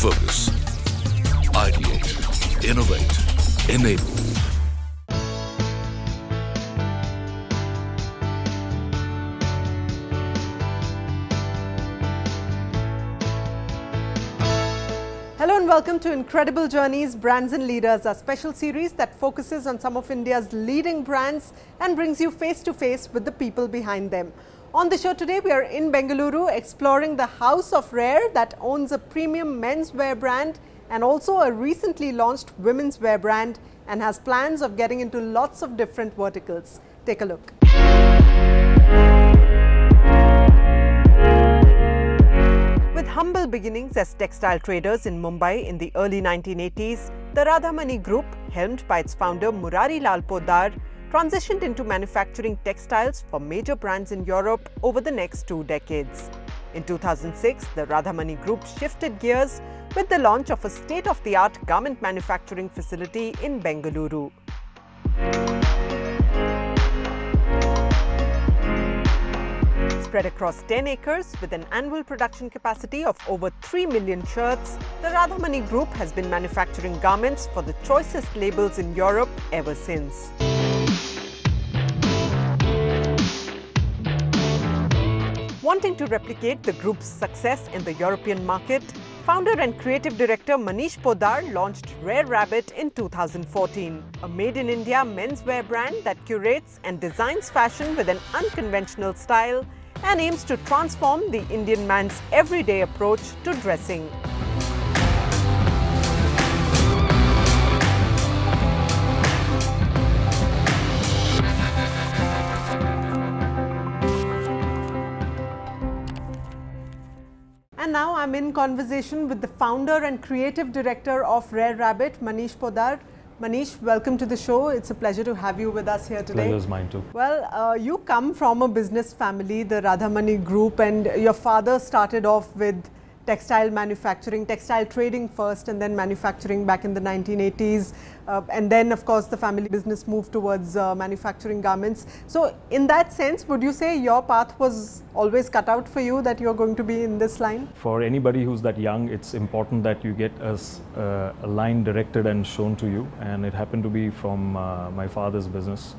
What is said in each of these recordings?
Focus. Ideate. Innovate. Enable. Hello and welcome to Incredible Journeys, Brands and Leaders, a special series that focuses on some of India's leading brands and brings you face to face with the people behind them. On the show today, we are in Bengaluru exploring the house of Rare that owns a premium menswear brand and also a recently launched women's wear brand and has plans of getting into lots of different verticals. Take a look. With humble beginnings as textile traders in Mumbai in the early 1980s, the Radhamani Group, helmed by its founder Murari Lal Poddar, transitioned into manufacturing textiles for major brands in Europe over the next 2 decades. In 2006, the Radhamani Group shifted gears with the launch of a state-of-the-art garment manufacturing facility in Bengaluru. Spread across 10 acres with an annual production capacity of over 3 million shirts, the Radhamani Group has been manufacturing garments for the choicest labels in Europe ever since. Wanting to replicate the group's success in the European market, founder and creative director Manish Poddar launched Rare Rabbit in 2014, a made-in-India menswear brand that curates and designs fashion with an unconventional style and aims to transform the Indian man's everyday approach to dressing. And now I'm in conversation with the founder and creative director of Rare Rabbit, Manish Poddar. Manish, welcome to the show. It's a pleasure to have you with us here today. Pleasure's mine too. Well, you come from a business family, the Radhamani Group, and your father started off with textile manufacturing, textile trading first, and then manufacturing back in the 1980s. And then, of course, the family business moved towards manufacturing garments. So, in that sense, would you say your path was always cut out for you, that you're going to be in this line? For anybody who's that young, it's important that you get a line directed and shown to you. And it happened to be from my father's business.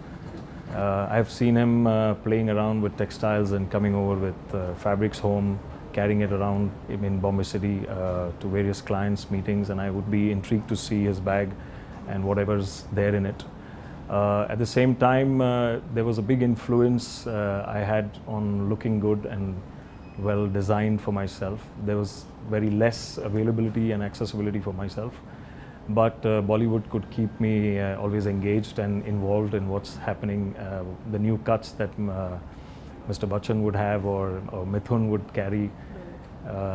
I've seen him playing around with textiles and coming over with fabrics home, carrying it around in Bombay City to various clients' meetings, and I would be intrigued to see his bag and whatever's there in it. At the same time, there was a big influence I had on looking good and well designed for myself. There was very less availability and accessibility for myself, but Bollywood could keep me always engaged and involved in what's happening, the new cuts that Mr. Bachchan would have or Mithun would carry.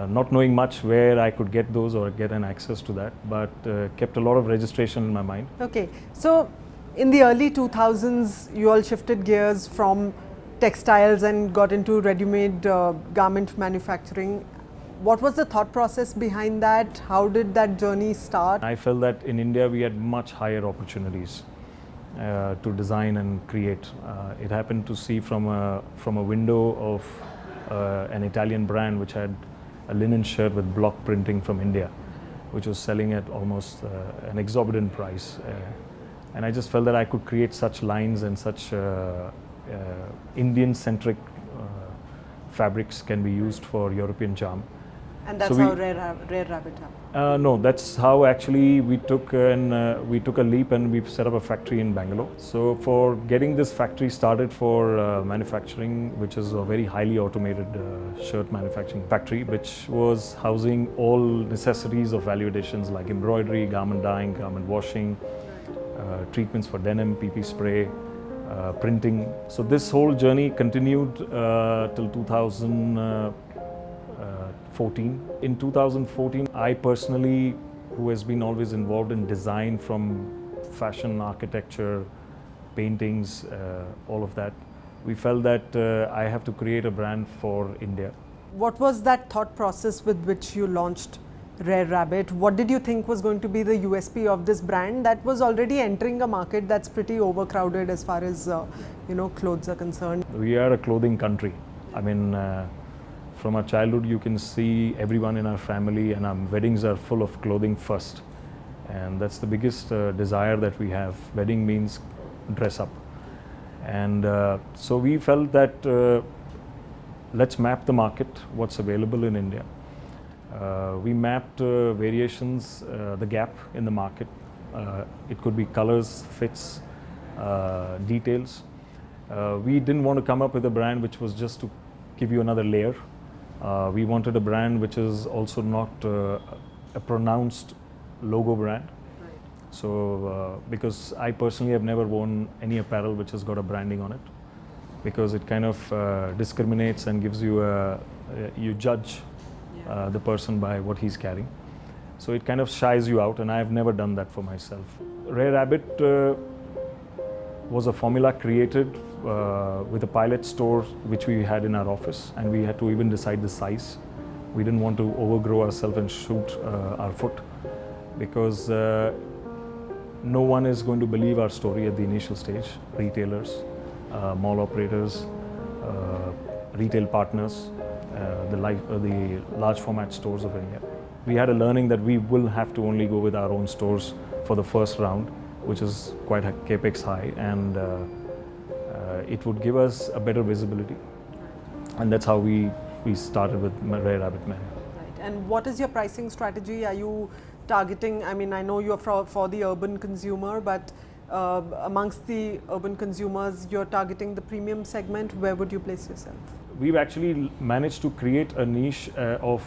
Not knowing much where I could get those or get an access to that, but kept a lot of registration in my mind. Okay, so in the early 2000s, you all shifted gears from textiles and got into ready-made garment manufacturing. What was the thought process behind that? How did that journey start? I felt that in India we had much higher opportunities to design and create. It happened to see from a window of an Italian brand which had a linen shirt with block printing from India, which was selling at almost an exorbitant price. And I just felt that I could create such lines and such Indian-centric fabrics can be used for European charm. And that's how Rare Rabbit happened? No, that's how actually we took a leap and we set up a factory in Bangalore. So for getting this factory started for manufacturing, which is a very highly automated shirt manufacturing factory, which was housing all necessities of value additions like embroidery, garment dyeing, garment washing, treatments for denim, PP spray, printing. So this whole journey continued till 2014. In 2014, I personally, who has been always involved in design from fashion, architecture, paintings, all of that, we felt that I have to create a brand for India. What was that thought process with which you launched Rare Rabbit? What did you think was going to be the USP of this brand that was already entering a market that's pretty overcrowded as far as clothes are concerned? We are a clothing country. I mean, from our childhood, you can see everyone in our family and our weddings are full of clothing first. And that's the biggest desire that we have. Wedding means dress up. And so we felt that let's map the market, what's available in India. We mapped variations, the gap in the market. It could be colors, fits, details. We didn't want to come up with a brand which was just to give you another layer. We wanted a brand which is also not a pronounced logo brand. Right. So, because I personally have never worn any apparel which has got a branding on it, because it kind of discriminates and gives you you judge the person by what he's carrying. So it kind of shies you out, and I have never done that for myself. Rare Rabbit was a formula created with a pilot store which we had in our office, and we had to even decide the size. We didn't want to overgrow ourselves and shoot our foot, because no one is going to believe our story at the initial stage. Retailers, mall operators, retail partners, the large format stores of India. We had a learning that we will have to only go with our own stores for the first round, which is quite a capex high, and it would give us a better visibility. And that's how we started with Rare Rabbit Men. Right. And what is your pricing strategy? Are you targeting, I mean, I know you're for the urban consumer, but amongst the urban consumers, you're targeting the premium segment. Where would you place yourself? We've actually managed to create a niche of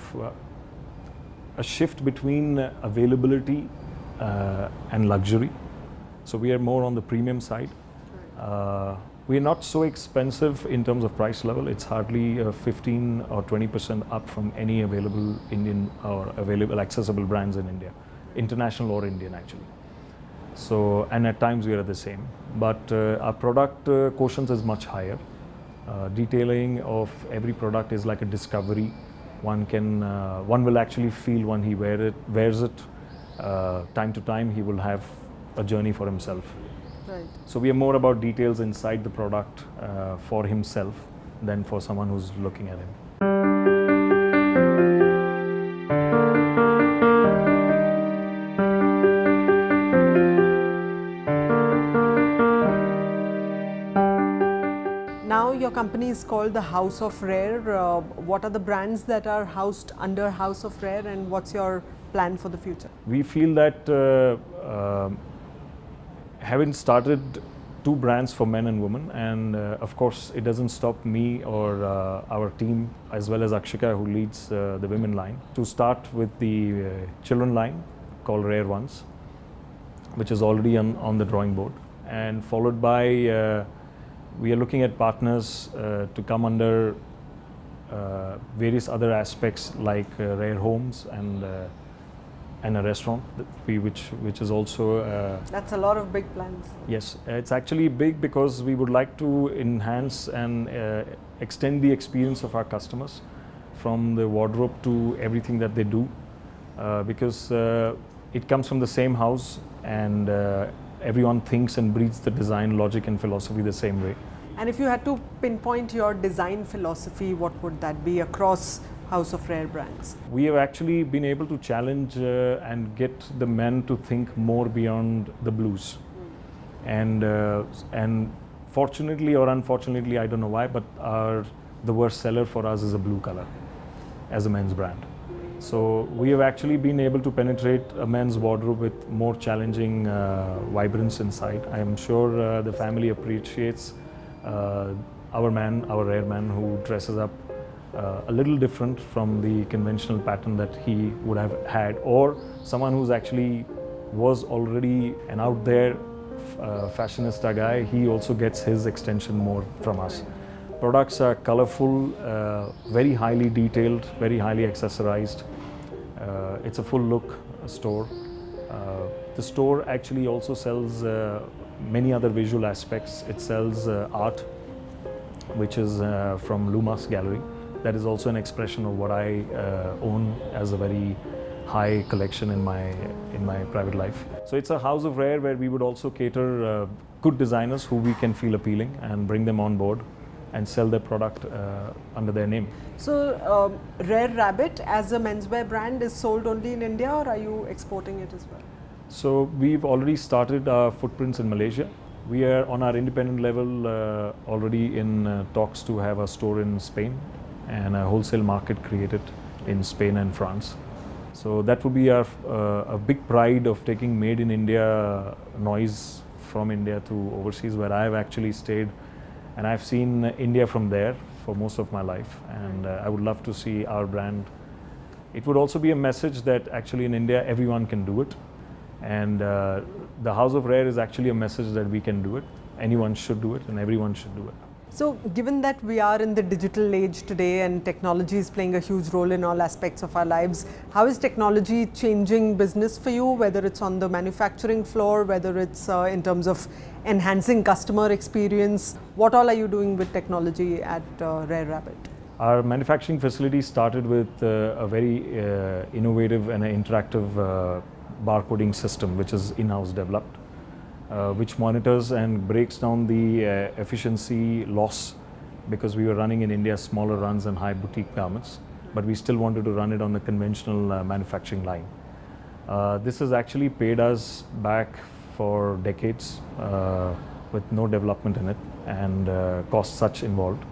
a shift between availability and luxury. So we are more on the premium side. We are not so expensive in terms of price level. It's hardly 15 or 20% up from any available Indian or available accessible brands in India, international or Indian actually. So, and at times we are the same, but our product quotient is much higher. Detailing of every product is like a discovery. One will actually feel when he wears it. Time to time, he will have a journey for himself. Right. So we are more about details inside the product for himself than for someone who's looking at him. Now your company is called the House of Rare. What are the brands that are housed under House of Rare, and what's your plan for the future? We feel that having started two brands for men and women, and of course it doesn't stop me or our team as well as Akshika, who leads the women line, to start with the children line called Rare Ones, which is already on the drawing board, and followed by we are looking at partners to come under various other aspects like Rare Homes and a restaurant, which is also... That's a lot of big plans. Yes, it's actually big because we would like to enhance and extend the experience of our customers from the wardrobe to everything that they do, because it comes from the same house, and everyone thinks and breathes the design logic and philosophy the same way. And if you had to pinpoint your design philosophy, what would that be across House of Rare brands? We have actually been able to challenge and get the men to think more beyond the blues. And fortunately or unfortunately, I don't know why, but the worst seller for us is a blue color as a men's brand. So we have actually been able to penetrate a men's wardrobe with more challenging vibrance inside. I am sure the family appreciates our rare man who dresses up a little different from the conventional pattern that he would have had, or someone who's actually was already an out there fashionista guy. He also gets his extension more from us. Products are colorful, very highly detailed, very highly accessorized. It's a full look store. The store actually also sells many other visual aspects. It sells art, which is from Lumas Gallery. That is also an expression of what I own as a very high collection in my private life. So it's a house of rare where we would also cater good designers who we can feel appealing and bring them on board and sell their product under their name. So, Rare Rabbit as a menswear brand is sold only in India, or are you exporting it as well? So we've already started our footprints in Malaysia. We are on our independent level already in talks to have a store in Spain and a wholesale market created in Spain and France. So that would be our a big pride of taking made in India noise from India to overseas, where I've actually stayed and I've seen India from there for most of my life, and I would love to see our brand. It would also be a message that actually in India everyone can do it. And the House of Rare is actually a message that we can do it. Anyone should do it and everyone should do it. So, given that we are in the digital age today and technology is playing a huge role in all aspects of our lives, how is technology changing business for you, whether it's on the manufacturing floor, whether it's in terms of enhancing customer experience? What all are you doing with technology at Rare Rabbit? Our manufacturing facility started with a very innovative and interactive barcoding system, which is in-house developed, which monitors and breaks down the efficiency loss, because we were running in India smaller runs and high boutique garments, but we still wanted to run it on the conventional manufacturing line. This has actually paid us back for decades with no development in it and costs such involved.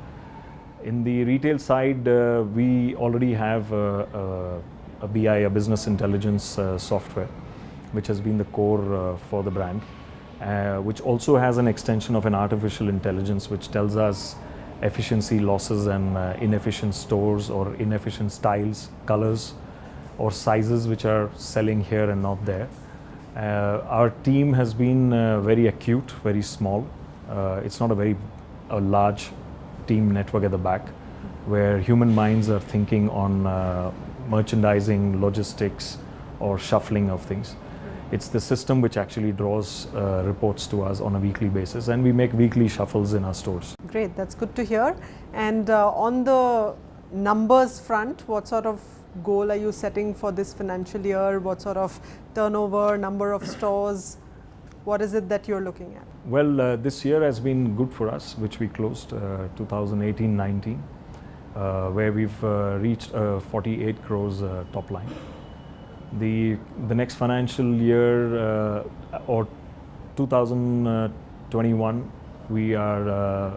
In the retail side, we already have a BI, a business intelligence software, which has been the core for the brand, which also has an extension of an artificial intelligence which tells us efficiency losses and inefficient stores or inefficient styles, colors or sizes which are selling here and not there. Our team has been very acute, very small. It's not a large team network at the back where human minds are thinking on merchandising, logistics or shuffling of things. It's the system which actually draws reports to us on a weekly basis, and we make weekly shuffles in our stores. Great, that's good to hear. And on the numbers front, what sort of goal are you setting for this financial year? What sort of turnover, number of stores? What is it that you're looking at? Well, this year has been good for us, which we closed 2018-19. Where we've reached 48 crores top line. The next financial year or 2021, we are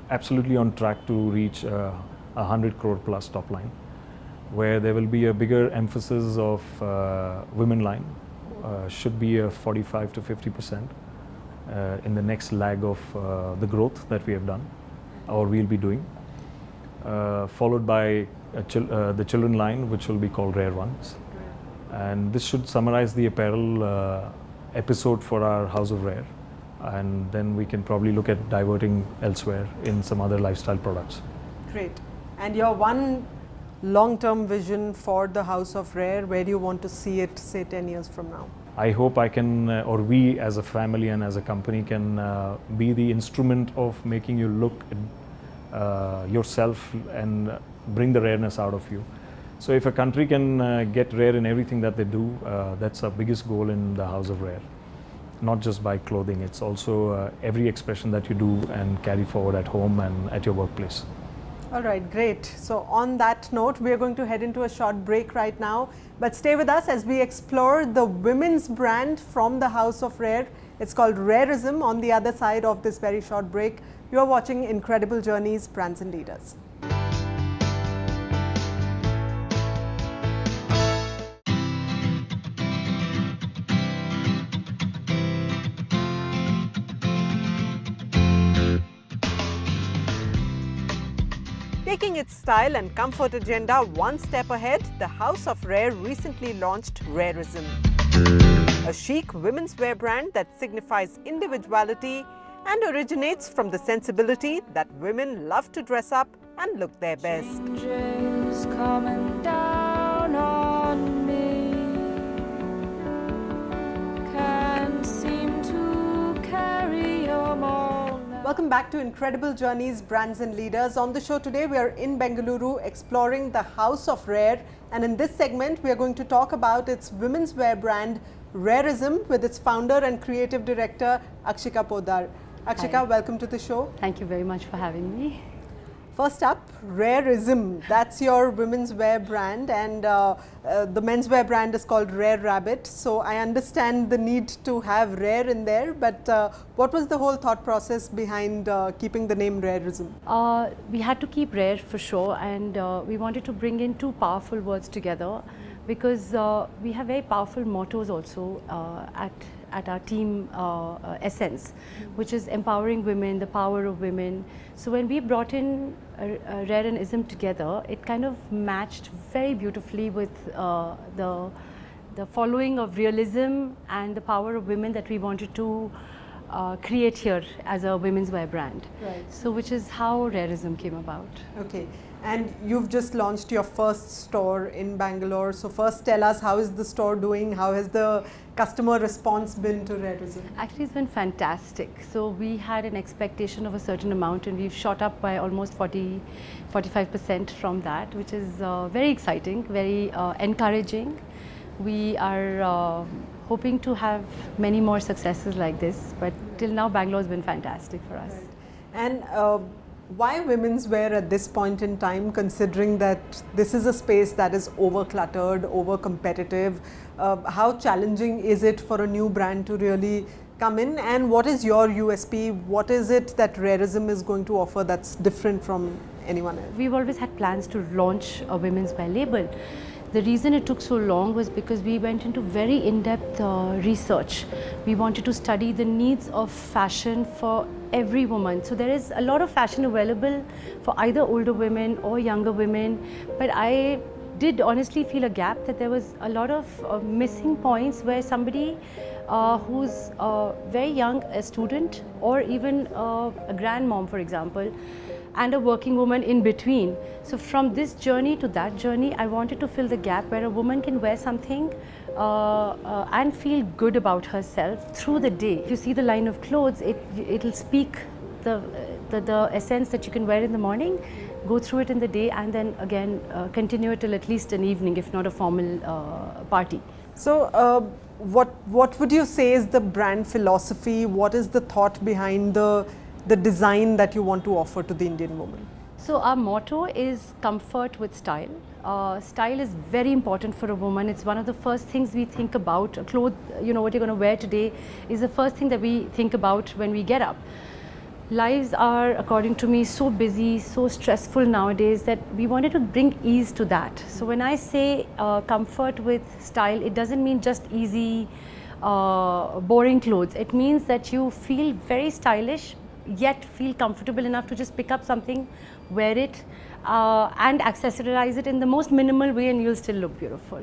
absolutely on track to reach 100 crore plus top line, where there will be a bigger emphasis of women line, should be a 45 to 50% in the next leg of the growth that we have done or we'll be doing. Followed by the children line, which will be called Rare Ones. And this should summarize the apparel episode for our House of Rare. And then we can probably look at diverting elsewhere in some other lifestyle products. Great. And your one long-term vision for the House of Rare, where do you want to see it, say, 10 years from now? I hope I can, or we as a family and as a company can be the instrument of making you look at yourself and bring the rareness out of you. So if a country can get rare in everything that they do, that's our biggest goal in the House of Rare. Not just by clothing, it's also every expression that you do and carry forward at home and at your workplace. All right, great. So on that note, we are going to head into a short break right now, but stay with us as we explore the women's brand from the House of Rare. It's called Rareism. On the other side of this very short break, you are watching Incredible Journeys, Brands and Leaders. Taking its style and comfort agenda one step ahead, the House of Rare recently launched Rareism, a chic women's wear brand that signifies individuality and originates from the sensibility that women love to dress up and look their best. Changes coming down on me, can't seem to carry 'em all now. Welcome back to Incredible Journeys, Brands and Leaders. On the show today, we are in Bengaluru exploring the House of Rare, and in this segment, we are going to talk about its women's wear brand Rareism with its founder and creative director Akshika Podar. Akshika, Hi. welcome to the show. Thank you very much for having me. First up, Rareism. That's your women's wear brand, and the menswear brand is called Rare Rabbit. So I understand the need to have rare in there, but what was the whole thought process behind keeping the name Rareism? We had to keep rare for sure, and we wanted to bring in two powerful words together because we have very powerful mottos also at our team essence, which is empowering women, the power of women. So when we brought in Rare and Ism together, it kind of matched very beautifully with the following of realism and the power of women that we wanted to create here as a women's wear brand. Right. So which is how Rareism came about. Okay. And you've just launched your first store in Bangalore. So first tell us, how is the store doing? How has the customer response been to Rareism? Actually, it's been fantastic. So we had an expectation of a certain amount and we've shot up by almost 45% from that, which is very exciting, very encouraging. We are hoping to have many more successes like this, but till now Bangalore has been fantastic for us. Right. And why women's wear at this point in time, considering that this is a space that is over cluttered, over competitive? How challenging is it for a new brand to really come in, and what is your USP? What is it that Rareism is going to offer that's different from anyone else? We've always had plans to launch a women's wear label. The reason it took so long was because we went into very in-depth research. We wanted to study the needs of fashion for every woman. So there is a lot of fashion available for either older women or younger women, but I did honestly feel a gap, that there was a lot of missing points where somebody who's very young, a student, or even a grandmom, for example, and a working woman in between. So from this journey to that journey, I wanted to fill the gap where a woman can wear something and feel good about herself through the day. If you see the line of clothes, it'll speak the essence that you can wear in the morning, go through it in the day, and then again continue it till at least an evening, if not a formal party. So what would you say is the brand philosophy? What is the thought behind the design that you want to offer to the Indian woman? So our motto is comfort with style. Style is very important for a woman. It's one of the first things we think about. Clothes, you know, what you're going to wear today is the first thing that we think about when we get up. Lives are, according to me, so busy, so stressful nowadays that we wanted to bring ease to that. So when I say comfort with style, it doesn't mean just easy, boring clothes. It means that you feel very stylish, yet feel comfortable enough to just pick up something, wear it, and accessorize it in the most minimal way, and you'll still look beautiful.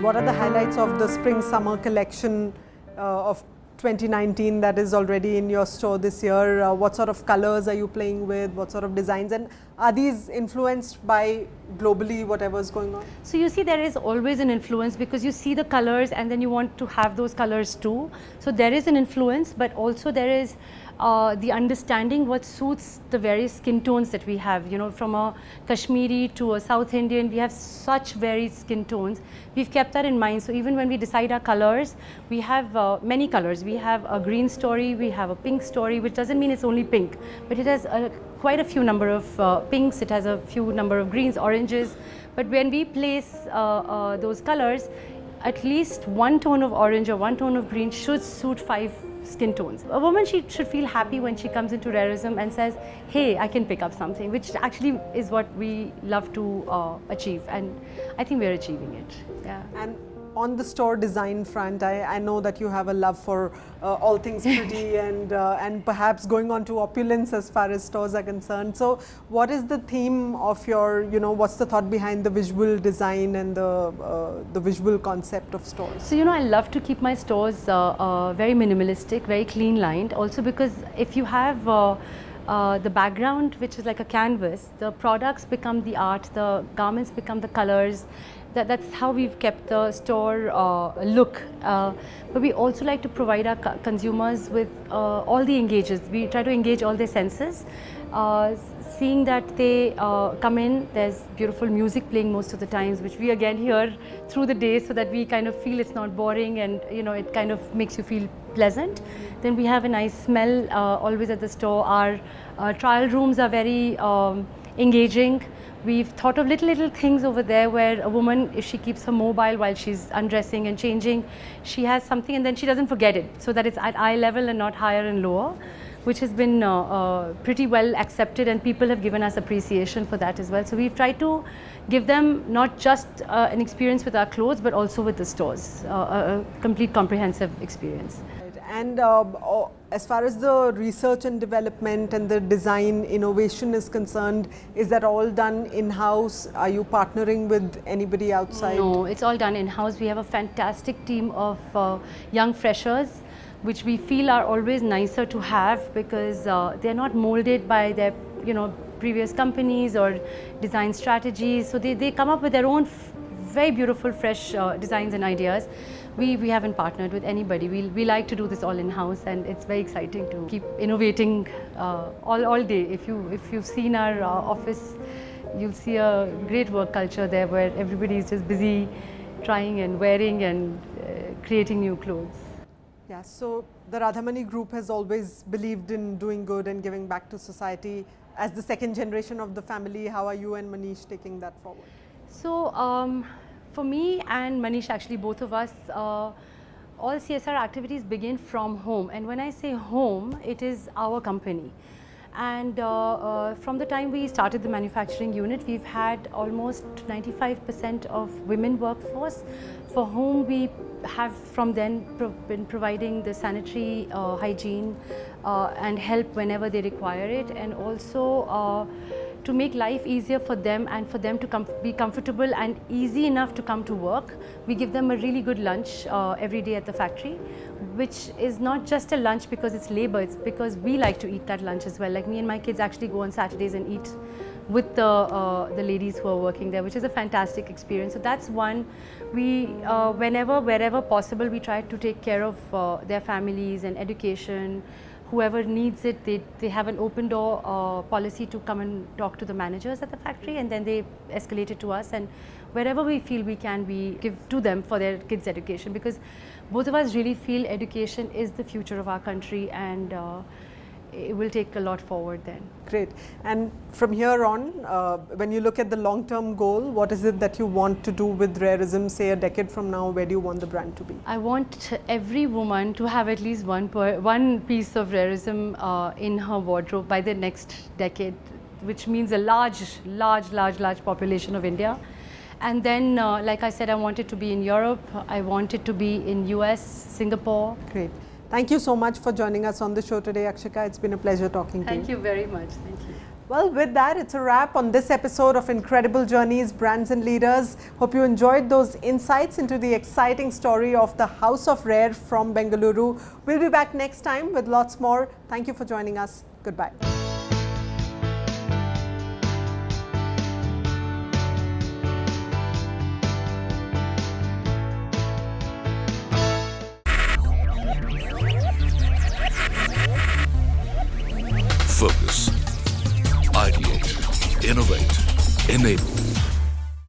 What are the highlights of the spring-summer collection of 2019 that is already in your store this year? What sort of colors are you playing with? What sort of designs? And are these influenced by globally whatever is going on? So you see, there is always an influence because you see the colors and then you want to have those colors too. So there is an influence, but also there is the understanding what suits the various skin tones that we have. You know, from a Kashmiri to a South Indian, we have such varied skin tones. We've kept that in mind. So even when we decide our colors, we have many colors. We have a green story, we have a pink story, which doesn't mean it's only pink, but it has quite a few number of pinks, it has a few number of greens, oranges. But when we place those colors, at least one tone of orange or one tone of green should suit 5 skin tones. A woman should feel happy when she comes into Rareism and says, hey, I can pick up something, which actually is what we love to achieve, and I think we're achieving it. Yeah. And on the store design front, I know that you have a love for all things pretty and perhaps going on to opulence as far as stores are concerned. So what is the theme of your, you know, what's the thought behind the visual design and the visual concept of stores? So, you know, I love to keep my stores very minimalistic, very clean lined. Also because if you have the background, which is like a canvas, the products become the art, the garments become the colors, that's how we've kept the store look. But we also like to provide our consumers with all the engages. We try to engage all their senses. Seeing that they come in, there's beautiful music playing most of the times, which we again hear through the day, so that we kind of feel it's not boring, and it kind of makes you feel pleasant. Then we have a nice smell always at the store. Our trial rooms are very engaging. We've thought of little things over there where a woman, if she keeps her mobile while she's undressing and changing, she has something and then she doesn't forget it, so that it's at eye level and not higher and lower, which has been pretty well accepted, and people have given us appreciation for that as well. So we've tried to give them not just an experience with our clothes, but also with the stores, a complete comprehensive experience. And as far as the research and development and the design innovation is concerned, is that all done in-house? Are you partnering with anybody outside? No, it's all done in-house. We have a fantastic team of young freshers, which we feel are always nicer to have, because they're not molded by their previous companies or design strategies. So they come up with their own very beautiful fresh designs and ideas. We haven't partnered with anybody. We like to do this all in-house, and it's very exciting to keep innovating all day. If you've seen our office, you'll see a great work culture there, where everybody is just busy trying and wearing and creating new clothes. Yeah, so the Radhamani Group has always believed in doing good and giving back to society. As the second generation of the family, how are you and Manish taking that forward? So for me and Manish, actually both of us, all CSR activities begin from home. And when I say home, it is our company. And from the time we started the manufacturing unit, we've had almost 95% of women workforce, for whom we have from then been providing the sanitary hygiene and help whenever they require it, and also to make life easier for them and for them to be comfortable and easy enough to come to work. We give them a really good lunch every day at the factory, which is not just a lunch because it's labor, it's because we like to eat that lunch as well. Like me and my kids actually go on Saturdays and eat with the ladies who are working there, which is a fantastic experience. So that's one. We, wherever possible, we try to take care of their families and education. Whoever needs it, they have an open door policy to come and talk to the managers at the factory, and then they escalate it to us, and wherever we feel we can, we give to them for their kids' education, because both of us really feel education is the future of our country, and it will take a lot forward then. Great. And from here on, when you look at the long-term goal, what is it that you want to do with Rareism, say a decade from now? Where do you want the brand to be? I want every woman to have at least one piece of Rareism in her wardrobe by the next decade, which means a large population of India. And then, like I said, I want it to be in Europe, I want it to be in US, Singapore. Great. Thank you so much for joining us on the show today, Akshika. It's been a pleasure talking to you. Thank you very much. Thank you. Well, with that, it's a wrap on this episode of Incredible Journeys, Brands and Leaders. Hope you enjoyed those insights into the exciting story of the House of Rare from Bengaluru. We'll be back next time with lots more. Thank you for joining us. Goodbye. Focus. Ideate. Innovate. Enable.